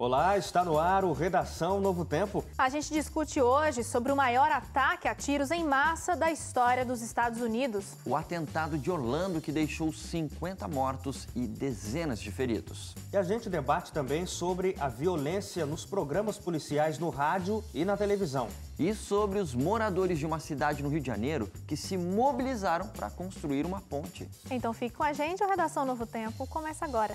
Olá, está no ar o Redação Novo Tempo. A gente discute hoje sobre o maior ataque a tiros em massa da história dos Estados Unidos. O atentado de Orlando que deixou 50 mortos e dezenas de feridos. E a gente debate também sobre a violência nos programas policiais no rádio e na televisão. E sobre os moradores de uma cidade no Rio de Janeiro que se mobilizaram para construir uma ponte. Então fique com a gente, o Redação Novo Tempo começa agora.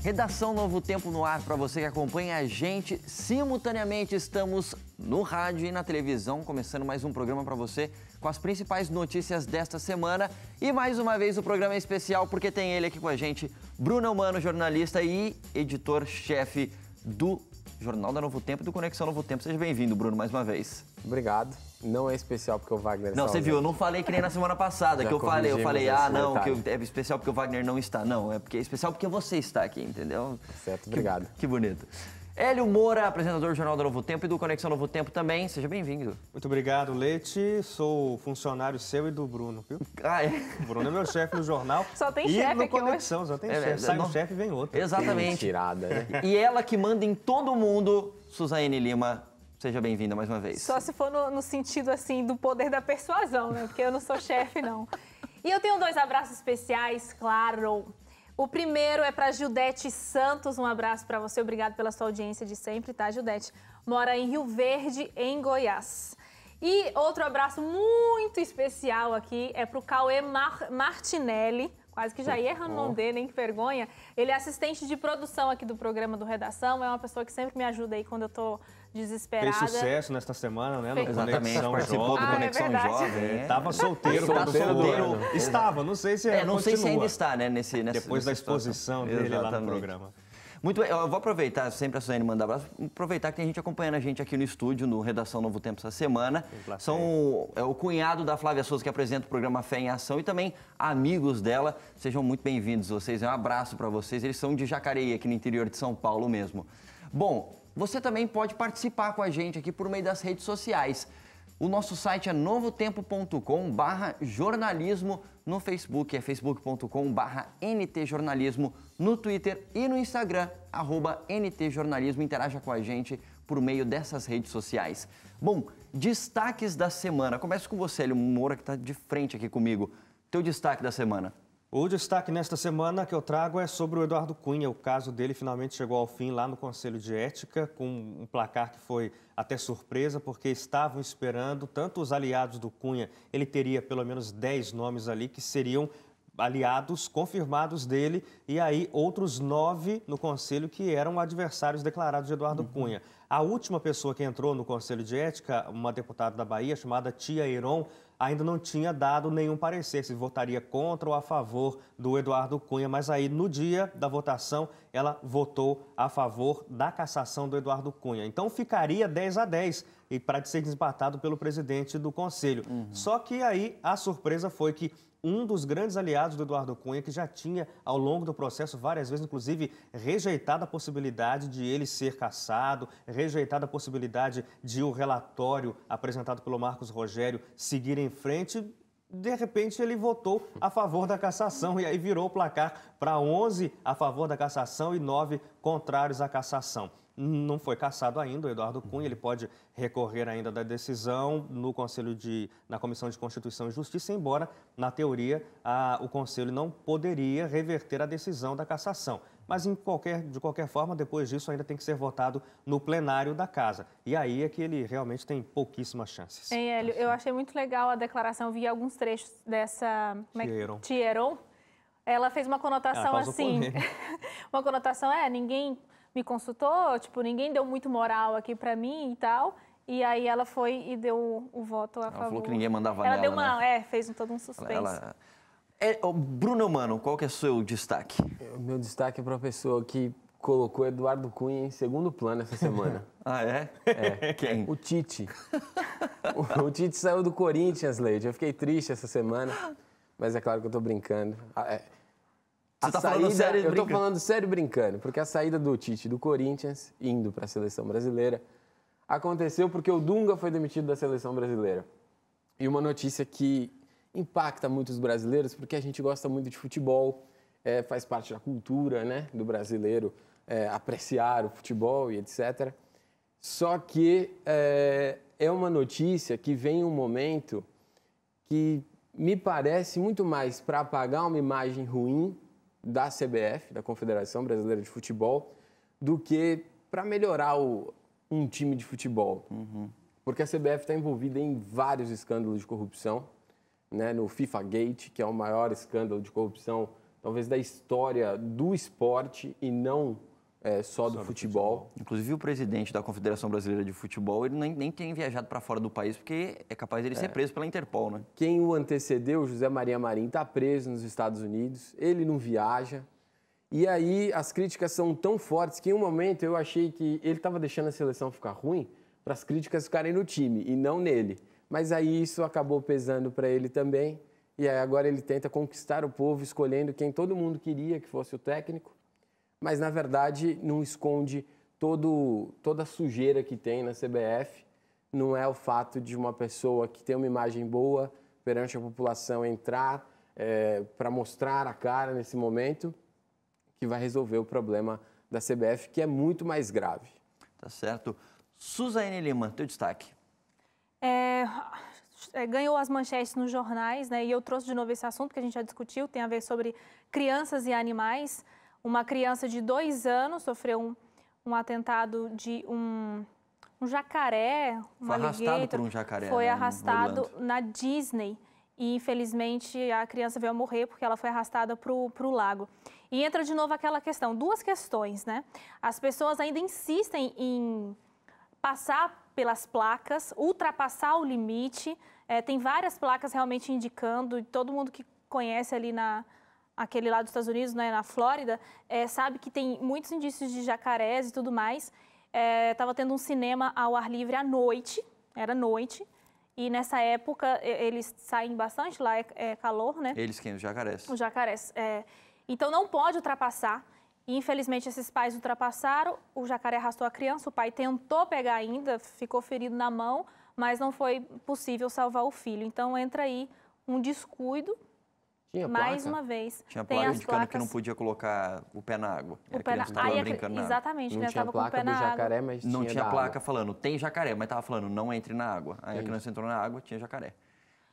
Redação Novo Tempo no ar para você que acompanha a gente. Simultaneamente estamos no rádio e na televisão, começando mais um programa para você com as principais notícias desta semana. E mais uma vez o programa é especial porque tem ele aqui com a gente, Bruno Eumano, jornalista e editor-chefe do Jornal da Novo Tempo e do Conexão Novo Tempo. Seja bem-vindo, Bruno, mais uma vez. Obrigado. Não é especial porque o Wagner está. Não, você viu, eu não falei que nem na semana passada, que eu falei, não, que é especial porque o Wagner não está. Não, é porque é especial porque você está aqui, entendeu? Certo, obrigado. Que bonito. Hélio Moura, apresentador do Jornal da Novo Tempo e do Conexão Novo Tempo também. Seja bem-vindo. Muito obrigado, Leite. Sou funcionário seu e do Bruno, viu? Ah, é? O Bruno é meu chefe no jornal. Só tem chefe no aqui Conexão, só tem chefe. Sai um chefe e vem outro. Exatamente. Tirada, né? E ela que manda em todo mundo, Suzane Lima. Seja bem-vinda mais uma vez. Só se for no sentido, assim, do poder da persuasão, né? Porque eu não sou chefe, não. E eu tenho dois abraços especiais, claro. O primeiro é para Gildete Santos. Um abraço para você. Obrigado pela sua audiência de sempre, tá, Gildete? Mora em Rio Verde, em Goiás. E outro abraço muito especial aqui é para o Cauê Martinelli. Quase que já ia errando o nome dele, hein? Que vergonha. Ele é assistente de produção aqui do programa do Redação. É uma pessoa que sempre me ajuda aí quando eu tô desesperada. Fez sucesso nesta semana, né? No Exatamente, Conexão participou Jovem. do Conexão Jovem. Estava solteiro. Está solteiro. Estava, não sei se não sei se ainda está, né? Depois da exposição dele lá no programa. Muito bem, eu vou aproveitar, sempre a Suzane manda abraço, aproveitar que tem gente acompanhando a gente aqui no estúdio, no Redação Novo Tempo essa semana. São o cunhado da Flávia Souza, que apresenta o programa Fé em Ação, e também amigos dela. Sejam muito bem-vindos vocês, um abraço para vocês. Eles são de Jacareí, aqui no interior de São Paulo mesmo. Bom, você também pode participar com a gente aqui por meio das redes sociais. O nosso site é novotempo.com/jornalismo no Facebook, é facebook.com/ntjornalismo no Twitter e no Instagram, @ntjornalismo. Interaja com a gente por meio dessas redes sociais. Bom, destaques da semana. Começo com você, Hélio Moura, que está de frente aqui comigo. Teu destaque da semana. O destaque nesta semana que eu trago é sobre o Eduardo Cunha. O caso dele finalmente chegou ao fim lá no Conselho de Ética, com um placar que foi até surpresa, porque estavam esperando tanto os aliados do Cunha, ele teria pelo menos 10 nomes ali que seriam aliados confirmados dele, e aí outros 9 no Conselho que eram adversários declarados de Eduardo Cunha. A última pessoa que entrou no Conselho de Ética, uma deputada da Bahia chamada Tia Heron, ainda não tinha dado nenhum parecer, se votaria contra ou a favor do Eduardo Cunha, mas aí no dia da votação ela votou a favor da cassação do Eduardo Cunha. Então ficaria 10-10 e para ser desempatado pelo presidente do Conselho. Só que aí a surpresa foi que um dos grandes aliados do Eduardo Cunha, que já tinha, ao longo do processo, várias vezes, inclusive, rejeitado a possibilidade de ele ser cassado, rejeitado a possibilidade de o relatório apresentado pelo Marcos Rogério seguir em frente, de repente ele votou a favor da cassação e aí virou o placar para 11 a favor da cassação e 9 contrários à cassação. Não foi cassado ainda o Eduardo Cunha, ele pode recorrer ainda da decisão na Comissão de Constituição e Justiça, embora, na teoria, o Conselho não poderia reverter a decisão da cassação. Mas, de qualquer forma, depois disso ainda tem que ser votado no plenário da Casa. E aí é que ele realmente tem pouquíssimas chances. Hein, Hélio, eu achei muito legal a declaração, vi alguns trechos dessa... Tia Heron. Ela fez uma conotação assim... Uma conotação, ninguém me consultou, tipo, ninguém deu muito moral aqui pra mim e tal. E aí ela foi e deu o voto a favor. Ela falou que ninguém mandava ela nela, deu uma, né? fez todo um suspense. Bruno Eumano, qual que é o seu destaque? O meu destaque é para uma pessoa que colocou Eduardo Cunha em segundo plano essa semana. Ah, é? É. Quem? O Tite. O Tite saiu do Corinthians, Leite. Eu fiquei triste essa semana, mas é claro que eu tô brincando. Você tá falando sério e eu tô brincando? falando sério e brincando, porque a saída do Tite do Corinthians, indo para a seleção brasileira, aconteceu porque o Dunga foi demitido da seleção brasileira. E uma notícia que impacta muitos brasileiros, porque a gente gosta muito de futebol, faz parte da cultura, né, do brasileiro apreciar o futebol e etc. Só que é uma notícia que vem em um momento que me parece muito mais para apagar uma imagem ruim da CBF, da Confederação Brasileira de Futebol, do que para melhorar um time de futebol. Uhum. Porque a CBF está envolvida em vários escândalos de corrupção, né? No FIFA Gate, que é o maior escândalo de corrupção, talvez, da história do esporte e não só do futebol. Inclusive, o presidente da Confederação Brasileira de Futebol, ele nem tem viajado para fora do país, porque é capaz dele ser preso pela Interpol, né? Quem o antecedeu, José Maria Marinho, está preso nos Estados Unidos, ele não viaja. E aí as críticas são tão fortes que em um momento eu achei que ele estava deixando a seleção ficar ruim para as críticas ficarem no time e não nele. Mas aí isso acabou pesando para ele também. E aí agora ele tenta conquistar o povo, escolhendo quem todo mundo queria que fosse o técnico. Mas, na verdade, não esconde toda a sujeira que tem na CBF. Não é o fato de uma pessoa que tem uma imagem boa perante a população entrar para mostrar a cara nesse momento que vai resolver o problema da CBF, que é muito mais grave. Tá certo. Suzane Lima, teu destaque. Ganhou as manchetes nos jornais, né? E eu trouxe de novo esse assunto que a gente já discutiu, tem a ver sobre crianças e animais. Uma criança de 2 anos sofreu um atentado de um jacaré, Foi arrastado por um jacaré. Foi né, arrastado na Disney. E, infelizmente, a criança veio a morrer porque ela foi arrastada para o lago. E entra de novo aquela questão, 2 questões, né? As pessoas ainda insistem em passar pelas placas, ultrapassar o limite. Tem várias placas realmente indicando, e todo mundo que conhece ali aquele lado dos Estados Unidos, né, na Flórida, sabe que tem muitos indícios de jacarés e tudo mais. Estava tendo um cinema ao ar livre à noite, era noite, e nessa época eles saem bastante, lá é calor, né? Eles quem? Os jacarés. Os jacarés. Então não pode ultrapassar. E, infelizmente, esses pais ultrapassaram, o jacaré arrastou a criança, o pai tentou pegar ainda, ficou ferido na mão, mas não foi possível salvar o filho. Então entra aí um descuido. Tinha mais placa? uma vez. Tinha tem placa as indicando que placas. não podia colocar o pé na água. O A pé criança estava brincando na água. Exatamente, Não né? tinha Estava com o placa pé do na água. jacaré, mas Não tinha da placa água. falando, tem jacaré, mas estava falando, não entre na água. Aí a Entendi. criança entrou na água, tinha jacaré.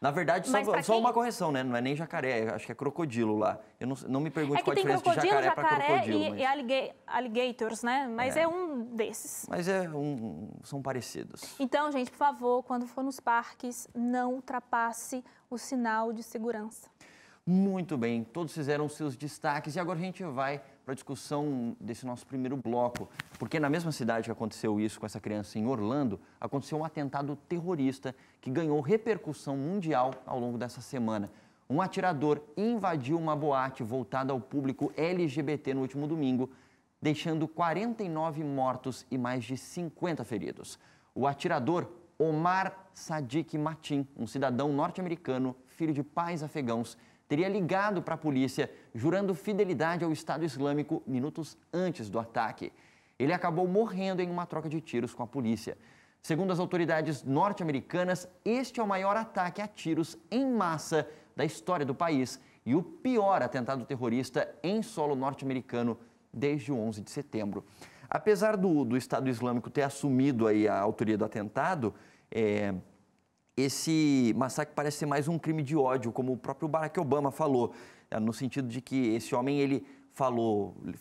Na verdade, Mas pra só quem- uma correção, né? Não é nem jacaré, acho que é crocodilo lá. Eu não me pergunte É qual que a tem diferença de crocodilo, jacaré para crocodilo. e alligators, né? Mas é um desses. Mas são parecidos. Então, gente, por favor, quando for nos parques, não ultrapasse o sinal de segurança. Muito bem, todos fizeram seus destaques e agora a gente vai para a discussão desse nosso primeiro bloco. Porque na mesma cidade que aconteceu isso com essa criança em Orlando, aconteceu um atentado terrorista que ganhou repercussão mundial ao longo dessa semana. Um atirador invadiu uma boate voltada ao público LGBT no último domingo, deixando 49 mortos e mais de 50 feridos. O atirador, Omar Sadiq Matin, um cidadão norte-americano, filho de pais afegãos, teria ligado para a polícia, jurando fidelidade ao Estado Islâmico minutos antes do ataque. Ele acabou morrendo em uma troca de tiros com a polícia. Segundo as autoridades norte-americanas, este é o maior ataque a tiros em massa da história do país e o pior atentado terrorista em solo norte-americano desde o 11 de setembro. Apesar do Estado Islâmico ter assumido aí a autoria do atentado, esse massacre parece ser mais um crime de ódio, como o próprio Barack Obama falou, no sentido de que esse homem, ele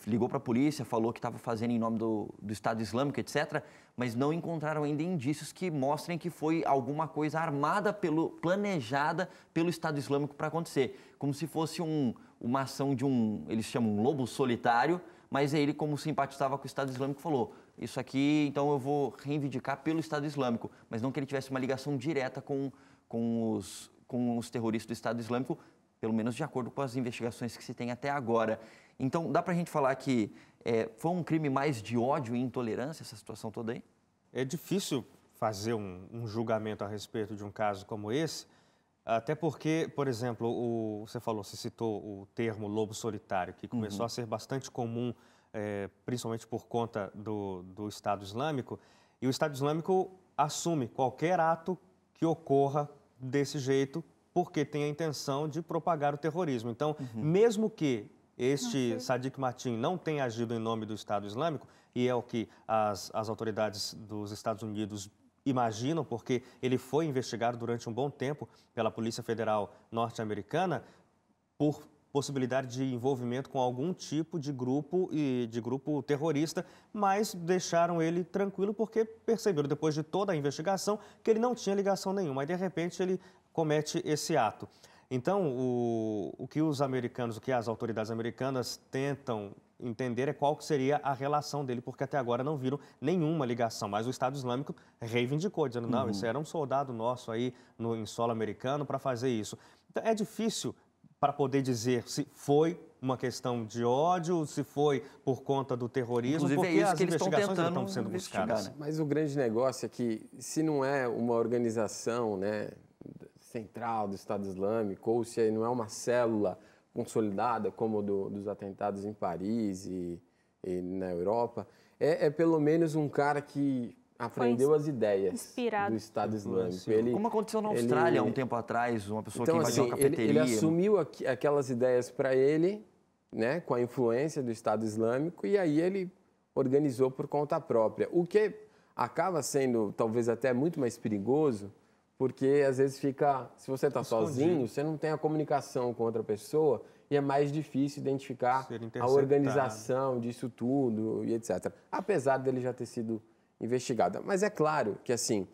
ligou para a polícia, falou que estava fazendo em nome do Estado Islâmico, etc., mas não encontraram ainda indícios que mostrem que foi alguma coisa armada, planejada pelo Estado Islâmico para acontecer. Como se fosse uma ação de eles chamam um lobo solitário, mas ele, como simpatizava com o Estado Islâmico, falou: isso aqui, então eu vou reivindicar pelo Estado Islâmico, mas não que ele tivesse uma ligação direta com os terroristas do Estado Islâmico, pelo menos de acordo com as investigações que se tem até agora. Então, dá para a gente falar que Foi um crime mais de ódio e intolerância, essa situação toda aí? É difícil fazer um julgamento a respeito de um caso como esse, até porque, por exemplo, você citou o termo lobo solitário, que começou a ser bastante comum, principalmente por conta do Estado Islâmico, e o Estado Islâmico assume qualquer ato que ocorra desse jeito, porque tem a intenção de propagar o terrorismo. Então, mesmo que este Sadiq Mateen não tenha agido em nome do Estado Islâmico, e é o que as autoridades dos Estados Unidos imaginam, porque ele foi investigado durante um bom tempo pela Polícia Federal norte-americana por possibilidade de envolvimento com algum tipo de grupo terrorista, mas deixaram ele tranquilo porque perceberam, depois de toda a investigação, que ele não tinha ligação nenhuma. E, de repente, ele comete esse ato. Então, o que as autoridades americanas tentam entender é qual que seria a relação dele, porque até agora não viram nenhuma ligação, mas o Estado Islâmico reivindicou, dizendo, não, esse era um soldado nosso aí em solo americano para fazer isso. Então, é difícil para poder dizer se foi uma questão de ódio, se foi por conta do terrorismo, inclusive, porque as investigações estão sendo buscadas. Né? Mas o grande negócio é que, se não é uma organização, né, central do Estado Islâmico, ou se não é uma célula consolidada, como dos atentados em Paris e na Europa, é pelo menos um cara que aprendeu as ideias do Estado Islâmico. Como aconteceu na Austrália há um tempo atrás, uma pessoa que invadiu uma cafeteria. Ele assumiu aquelas ideias para ele, né, com a influência do Estado Islâmico, e aí ele organizou por conta própria. O que acaba sendo talvez até muito mais perigoso, porque às vezes se você está sozinho, você não tem a comunicação com outra pessoa e é mais difícil identificar a organização disso tudo e etc. Apesar dele já ter sido investigado. Mas é claro que, assim,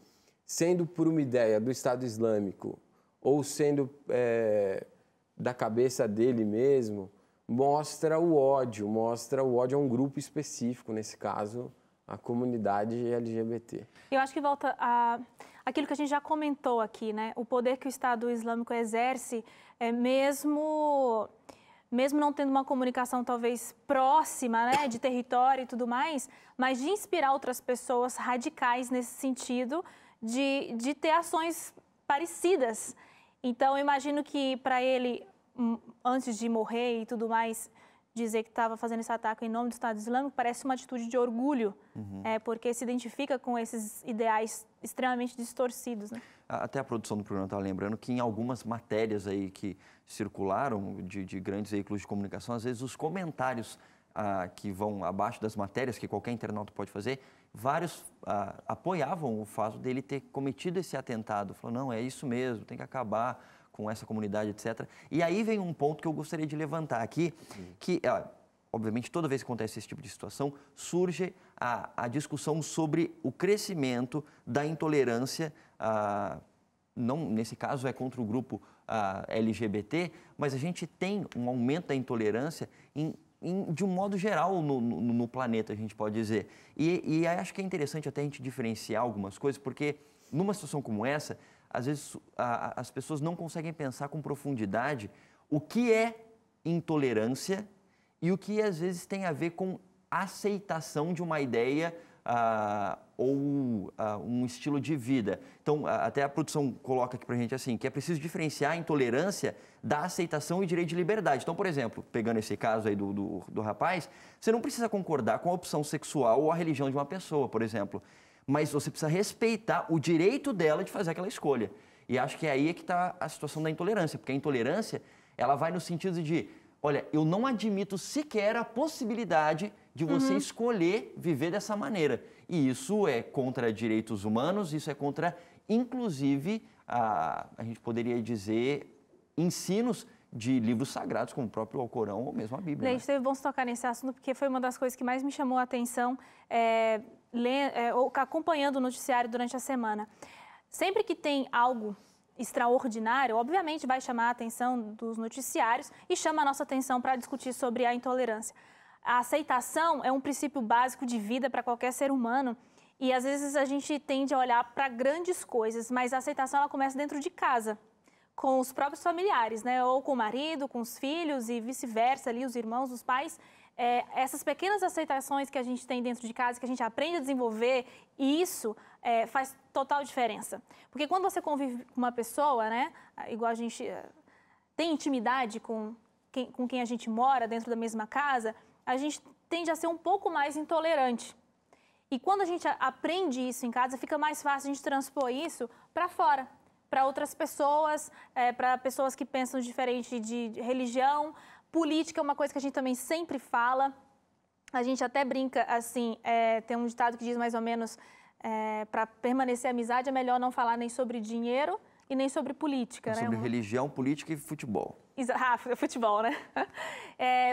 sendo por uma ideia do Estado Islâmico ou sendo da cabeça dele mesmo, mostra o ódio a um grupo específico, nesse caso, a comunidade LGBT. Eu acho que volta aquilo que a gente já comentou aqui, né? O poder que o Estado Islâmico exerce, mesmo não tendo uma comunicação talvez próxima, né, de território e tudo mais, mas de inspirar outras pessoas radicais nesse sentido de ter ações parecidas. Então, eu imagino que para ele, antes de morrer e tudo mais, dizer que estava fazendo esse ataque em nome do Estado Islâmico parece uma atitude de orgulho, porque se identifica com esses ideais extremamente distorcidos, né? Até a produção do programa estava lembrando que em algumas matérias aí que circularam de grandes veículos de comunicação, às vezes os comentários que vão abaixo das matérias, que qualquer internauta pode fazer, vários apoiavam o fato dele ter cometido esse atentado. Falou, não, é isso mesmo, tem que acabar com essa comunidade, etc. E aí vem um ponto que eu gostaria de levantar aqui, que, obviamente, toda vez que acontece esse tipo de situação, surge a discussão sobre o crescimento da intolerância, não, nesse caso é contra o grupo LGBT, mas a gente tem um aumento da intolerância de um modo geral no planeta, a gente pode dizer. E acho que é interessante até a gente diferenciar algumas coisas, porque numa situação como essa, às vezes as pessoas não conseguem pensar com profundidade o que é intolerância e o que às vezes tem a ver com aceitação de uma ideia ou um estilo de vida. Então, até a produção coloca aqui pra gente assim, que é preciso diferenciar a intolerância da aceitação e direito de liberdade. Então, por exemplo, pegando esse caso aí do rapaz, você não precisa concordar com a opção sexual ou a religião de uma pessoa, por exemplo, mas você precisa respeitar o direito dela de fazer aquela escolha. E acho que aí é que está a situação da intolerância, porque a intolerância, ela vai no sentido de, olha, eu não admito sequer a possibilidade de você escolher viver dessa maneira. E isso é contra direitos humanos, isso é contra, inclusive, a gente poderia dizer, ensinos de livros sagrados, como o próprio Alcorão ou mesmo a Bíblia. Leite, teve bom se tocar nesse assunto, porque foi uma das coisas que mais me chamou a atenção acompanhando o noticiário durante a semana. Sempre que tem algo extraordinário, obviamente vai chamar a atenção dos noticiários e chama a nossa atenção para discutir sobre a intolerância. A aceitação é um princípio básico de vida para qualquer ser humano e às vezes a gente tende a olhar para grandes coisas, mas a aceitação ela começa dentro de casa, com os próprios familiares, né? Ou com o marido, com os filhos e vice-versa, ali os irmãos, os pais. essas pequenas aceitações que a gente tem dentro de casa, que a gente aprende a desenvolver, isso faz total diferença. Porque quando você convive com uma pessoa, né, igual a gente tem intimidade com quem a gente mora dentro da mesma casa, a gente tende a ser um pouco mais intolerante. E quando a gente aprende isso em casa, fica mais fácil a gente transpor isso para fora, para outras pessoas, para pessoas que pensam diferente de religião. Política é uma coisa que a gente também sempre fala. A gente até brinca, assim, tem um ditado que diz mais ou menos, para permanecer amizade é melhor não falar nem sobre dinheiro e nem sobre política, né? Sobre religião, política e futebol. Futebol, né?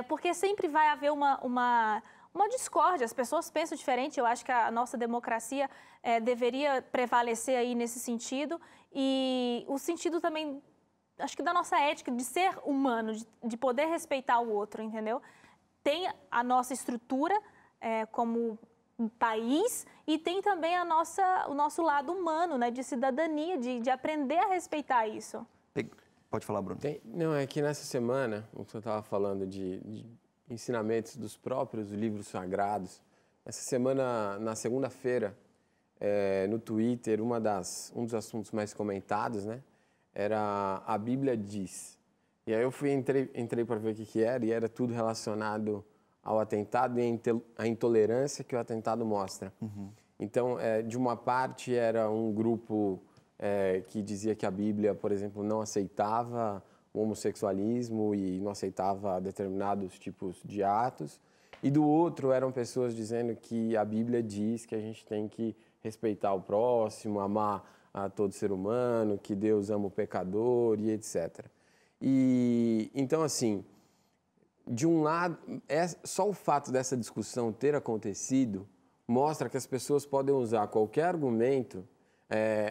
Porque sempre vai haver uma discórdia, as pessoas pensam diferente. Eu acho que a nossa democracia deveria prevalecer aí nesse sentido, e o sentido também, acho que da nossa ética de ser humano, de poder respeitar o outro, entendeu? Tem a nossa estrutura como país e tem também o nosso lado humano, né, de cidadania, de aprender a respeitar isso. Pode falar, Bruno. Não, é que nessa semana, o que eu estava falando de ensinamentos dos próprios livros sagrados, essa semana, na segunda-feira, no Twitter, um dos assuntos mais comentados, né, era a Bíblia diz. E aí eu entrei para ver o que era, e era tudo relacionado ao atentado e à intolerância que o atentado mostra. Uhum. Então, de uma parte, era um grupo que dizia que a Bíblia, por exemplo, não aceitava o homossexualismo e não aceitava determinados tipos de atos. E do outro, eram pessoas dizendo que a Bíblia diz que a gente tem que respeitar o próximo, amar a todo ser humano, que Deus ama o pecador e etc. E então, assim, de um lado, só o fato dessa discussão ter acontecido mostra que as pessoas podem usar qualquer argumento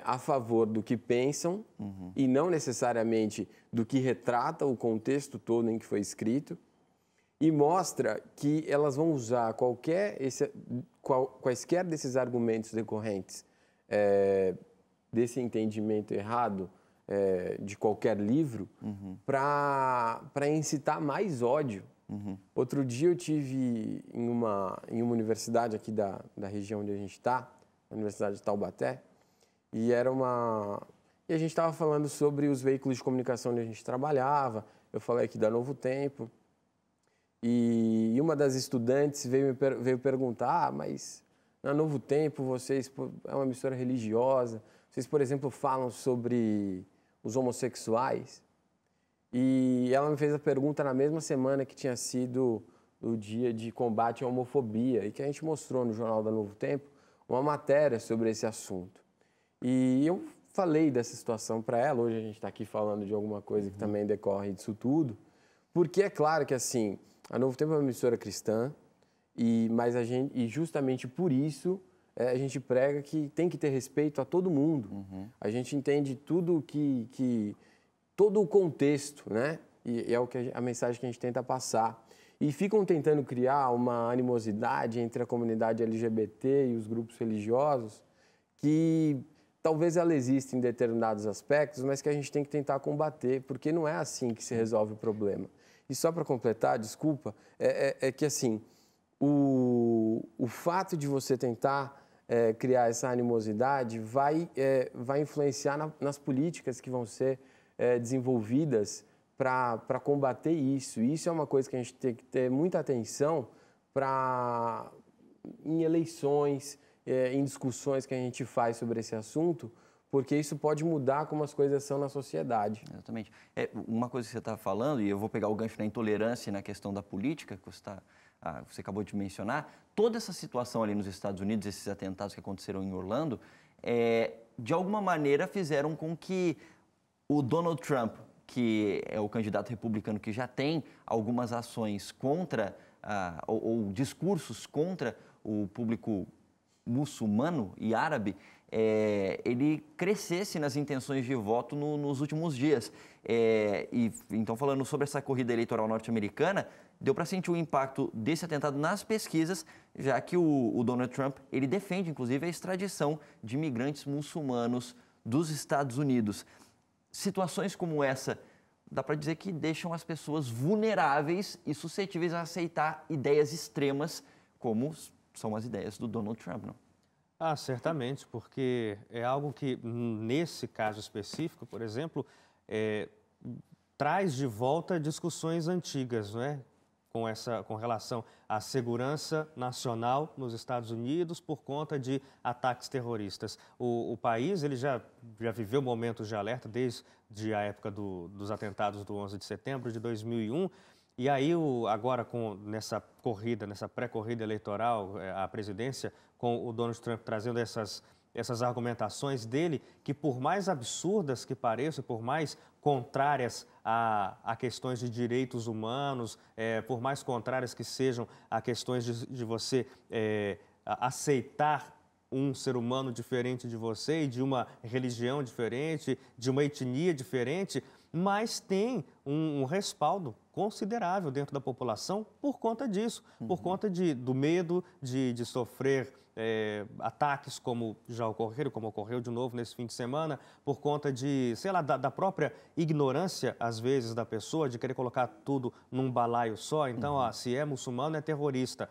a favor do que pensam, uhum, e não necessariamente do que retrata o contexto todo em que foi escrito, e mostra que elas vão usar quaisquer desses argumentos decorrentes desse entendimento errado de qualquer livro, uhum, para incitar mais ódio. Uhum. Outro dia eu tive em uma universidade aqui da região onde a gente está, a Universidade de Taubaté, e a gente estava falando sobre os veículos de comunicação onde a gente trabalhava. Eu falei aqui da Novo Tempo, e uma das estudantes veio perguntar: mas na Novo Tempo vocês é uma emissora religiosa, vocês, por exemplo, falam sobre os homossexuais? E ela me fez a pergunta na mesma semana que tinha sido o dia de combate à homofobia, e que a gente mostrou no Jornal da Novo Tempo uma matéria sobre esse assunto. E eu falei dessa situação para ela. Hoje a gente está aqui falando de alguma coisa que também decorre disso tudo, porque é claro que, assim, a Novo Tempo é uma emissora cristã, mas justamente por isso a gente prega que tem que ter respeito a todo mundo. Uhum. A gente entende tudo todo o contexto, né? E é a mensagem que a gente tenta passar. E ficam tentando criar uma animosidade entre a comunidade LGBT e os grupos religiosos, que talvez ela exista em determinados aspectos, mas que a gente tem que tentar combater, porque não é assim que se resolve o problema. E só para completar, desculpa, é que, assim, o fato de você tentar criar essa animosidade vai influenciar nas políticas que vão ser desenvolvidas para combater isso. E isso é uma coisa que a gente tem que ter muita atenção em eleições, em discussões que a gente faz sobre esse assunto, porque isso pode mudar como as coisas são na sociedade. Exatamente. Uma coisa que você está falando, e eu vou pegar o gancho na intolerância e na questão da política, que você acabou de mencionar, toda essa situação ali nos Estados Unidos, esses atentados que aconteceram em Orlando, de alguma maneira fizeram com que o Donald Trump, que é o candidato republicano que já tem algumas ações contra, ou discursos contra o público muçulmano e árabe, ele crescesse nas intenções de voto nos últimos dias. Então, falando sobre essa corrida eleitoral norte-americana, deu para sentir o impacto desse atentado nas pesquisas, já que o Donald Trump, ele defende, inclusive, a extradição de imigrantes muçulmanos dos Estados Unidos. Situações como essa dá para dizer que deixam as pessoas vulneráveis e suscetíveis a aceitar ideias extremas, como são as ideias do Donald Trump, não? Ah, certamente, porque é algo que, nesse caso específico, por exemplo, traz de volta discussões antigas, não é? Com relação à segurança nacional nos Estados Unidos por conta de ataques terroristas. O país ele já viveu momentos de alerta desde a época dos atentados do 11 de setembro de 2001, e aí agora nessa pré-corrida eleitoral à presidência, com o Donald Trump trazendo essas argumentações dele, que por mais absurdas que pareçam, por mais contrárias a questões de direitos humanos, por mais contrárias que sejam a questões de você aceitar um ser humano diferente de você e de uma religião diferente, de uma etnia diferente, mas tem um respaldo considerável dentro da população por conta disso, por conta do medo de sofrer ataques como já ocorreram, como ocorreu de novo nesse fim de semana, por conta de, sei lá, da própria ignorância, às vezes, da pessoa, de querer colocar tudo num balaio só. Então, se é muçulmano, é terrorista.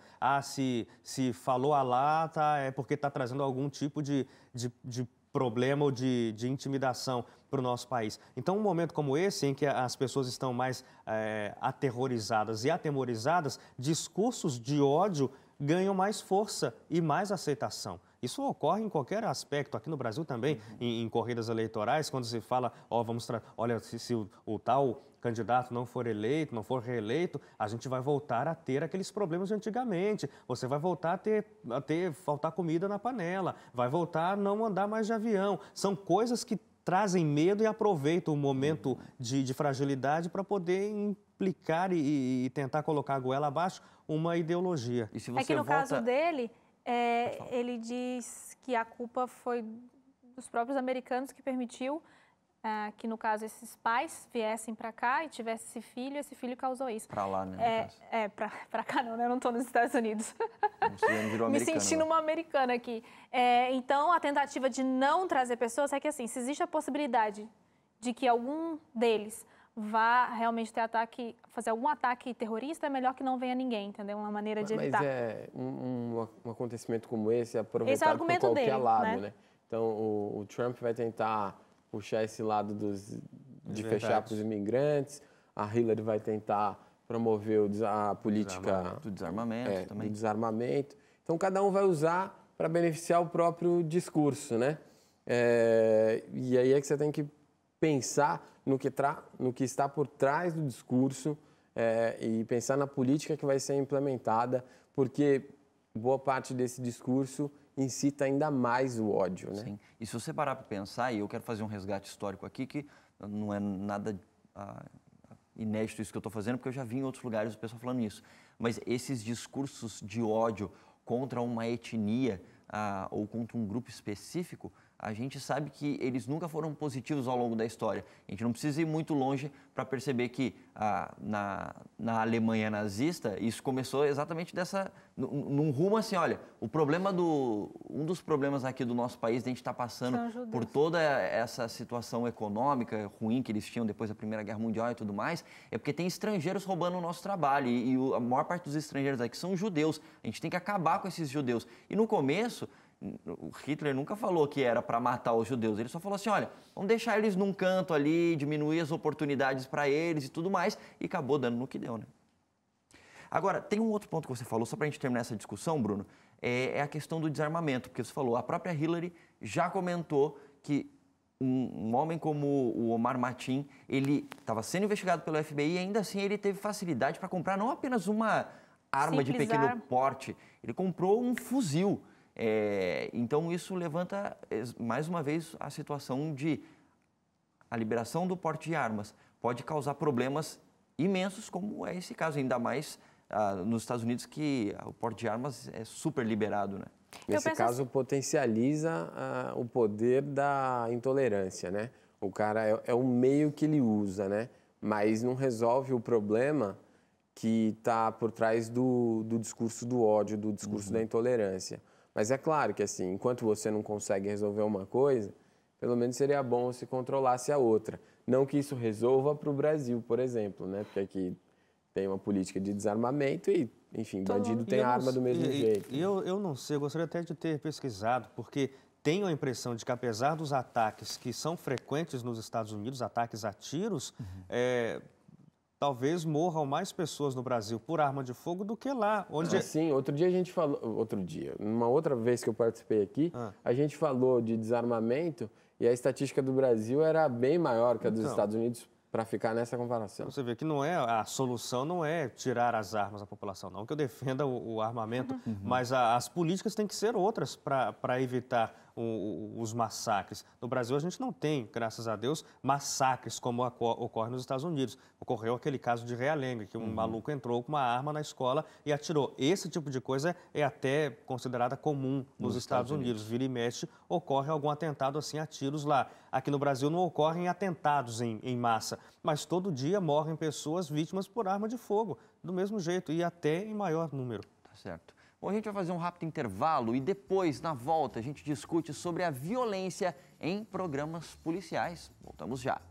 Se falou Alá, é porque está trazendo algum tipo de problema ou de intimidação para o nosso país. Então, um momento como esse, em que as pessoas estão mais aterrorizadas e atemorizadas, discursos de ódio ganham mais força e mais aceitação. Isso ocorre em qualquer aspecto, aqui no Brasil também, em corridas eleitorais, quando se fala, olha, se o tal candidato não for eleito, não for reeleito, a gente vai voltar a ter aqueles problemas de antigamente. Você vai voltar a faltar comida na panela, vai voltar a não andar mais de avião. São coisas que trazem medo e aproveitam o momento de fragilidade para poder implicar e tentar colocar a goela abaixo uma ideologia. E se você que no caso dele, ele diz que a culpa foi dos próprios americanos que permitiu que, no caso, esses pais viessem para cá e tivessem esse filho causou isso. Para lá, né? Para cá não, né? Eu não estou nos Estados Unidos. Você não virou Me americana, sentindo uma americana aqui. Então, a tentativa de não trazer pessoas é que, assim, se existe a possibilidade de que algum deles vá realmente fazer algum ataque terrorista, é melhor que não venha ninguém, entendeu? Uma maneira de evitar. Mas um acontecimento como esse é aproveitado por qualquer dele, lado, né? Então, o Trump vai tentar puxar esse lado de fechar para os imigrantes, a Hillary vai tentar promover a política do desarmamento também. Do desarmamento. Então, cada um vai usar para beneficiar o próprio discurso, né? E aí é que você tem que pensar no que está por trás do discurso e pensar na política que vai ser implementada, porque boa parte desse discurso incita ainda mais o ódio, né? Sim. E se você parar para pensar, e eu quero fazer um resgate histórico aqui, que não é nada inédito isso que eu estou fazendo, porque eu já vi em outros lugares o pessoal falando isso, mas esses discursos de ódio contra uma etnia ou contra um grupo específico, a gente sabe que eles nunca foram positivos ao longo da história. A gente não precisa ir muito longe para perceber que na Alemanha nazista, isso começou exatamente num rumo assim, olha, um dos problemas aqui do nosso país, a gente está passando por toda essa situação econômica ruim que eles tinham depois da Primeira Guerra Mundial e tudo mais, é porque tem estrangeiros roubando o nosso trabalho e a maior parte dos estrangeiros aqui são judeus. A gente tem que acabar com esses judeus. E no começo, o Hitler nunca falou que era para matar os judeus, ele só falou assim, olha, vamos deixar eles num canto ali, diminuir as oportunidades para eles e tudo mais, e acabou dando no que deu, né? Agora, tem um outro ponto que você falou, só para a gente terminar essa discussão, Bruno, é a questão do desarmamento, porque você falou, a própria Hillary já comentou que um homem como o Omar Mateen, ele estava sendo investigado pelo FBI e ainda assim ele teve facilidade para comprar não apenas uma arma de pequeno porte, ele comprou um fuzil. Então, isso levanta, mais uma vez, a situação de a liberação do porte de armas pode causar problemas imensos, como é esse caso, ainda mais nos Estados Unidos, que o porte de armas é super liberado, né? Nesse caso, potencializa o poder da intolerância, né? O cara é um meio que ele usa, né? Mas não resolve o problema que está por trás do discurso do ódio, do discurso da intolerância. Mas é claro que, assim, enquanto você não consegue resolver uma coisa, pelo menos seria bom se controlasse a outra. Não que isso resolva para o Brasil, por exemplo, né? Porque aqui tem uma política de desarmamento e, enfim, bandido tem arma do mesmo jeito. Eu não sei, eu gostaria até de ter pesquisado, porque tenho a impressão de que, apesar dos ataques que são frequentes nos Estados Unidos, ataques a tiros, talvez morram mais pessoas no Brasil por arma de fogo do que lá, onde... Sim, uma outra vez que eu participei aqui, a gente falou de desarmamento e a estatística do Brasil era bem maior que a dos Estados Unidos, para ficar nessa comparação. Você vê que não é, a solução não é tirar as armas da população, não que eu defenda o armamento, mas as políticas têm que ser outras para evitar os massacres. No Brasil, a gente não tem, graças a Deus, massacres como ocorre nos Estados Unidos. Ocorreu aquele caso de Realenga, que um maluco entrou com uma arma na escola e atirou. Esse tipo de coisa é até considerada comum nos Estados Unidos. Vira e mexe, ocorre algum atentado assim a tiros lá. Aqui no Brasil não ocorrem atentados em massa, mas todo dia morrem pessoas vítimas por arma de fogo, do mesmo jeito e até em maior número. Tá certo. Bom, a gente vai fazer um rápido intervalo e depois, na volta, a gente discute sobre a violência em programas policiais. Voltamos já.